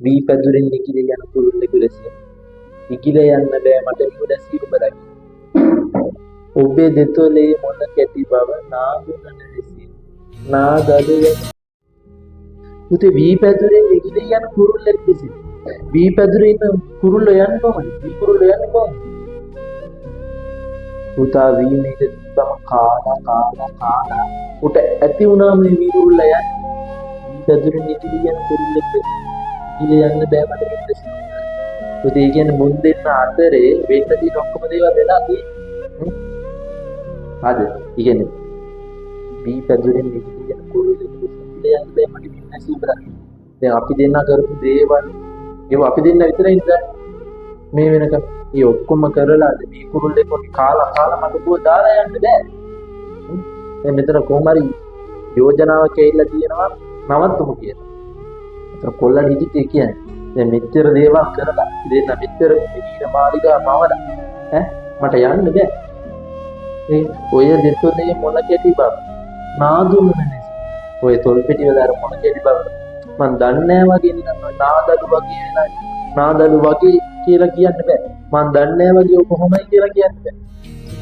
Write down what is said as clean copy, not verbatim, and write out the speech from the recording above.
වී පැදුරෙන් නිකිල යන කුරුල්ලෙකු ලෙස ඉගිල යන්න බෑ මට නිවැරදි ඔබ දකි. ඔබේ දෙතොලේ මොන කැටි බව නාදුන ලෙසින් නාදලු පුතේ වී පැදුරෙන් නිකිල යන කුරුල්ලෙක් ලෙස වී පැදුරේ ඉන්න කුරුල්ල යන්නේ කොහොමද? වී කුරුල්ල යන්නේ කොහොමද? පුතා වී මේක තිබ්බම කාලා උට ඇති වුණා මේ වී කුරුල්ල යන්නේ. වී පැදුරෙන් නිකිල යන කුරුල්ලෙක් ලෙස ඉගිල යන්න බෑ මට නිවැරදි. පුතේ කියන්නේ මුන් දෙන්න අතරේ වෙන්න තියෙන ඔක්කොම දේවල් වෙලා තියෙන්නේ. හරිද? ඉන්නේ වී පැදුරෙන් නිකිල යන කුරුල්ලෙක් ලෙස ඉගිල යන්න බෑ මට නිවැරදි. දැන් අපි දෙන්න කරපු දේවල් ඒව අපි දෙන්න විතරයි නේද මේ වෙනකම් ඒ ඔක්කොම කරලාද මේ කුරුල්ලේ පොඩි කාලා මට පොව දාලා යන්න බෑ. දැන් මෙතන කොහොම හරි යෝජනාවක් ඇවිල්ලා තියෙනවා නවත්තමු කියලා. අතන කොල්ලන් හිටිත් ඒ කියන්නේ දැන් මෙච්චර දේවල් කරලා දෙන්න මෙච්චර ඊන මාලිගා මවලා මට යන්න බෑ. ඒ ඔය දෙතොලේ මොන කැටි බව නාදුම නැහැ. ඔය තොල් පිටි වල අර මොන කැටි බව මන් දන්නේ නැහැ වගේ නිකන් නාදලු වගේ කියලා කියන්න බෑ. මන් දන්නේ නැහැ වගේ කොහොමයි කියලා කියන්න බෑ.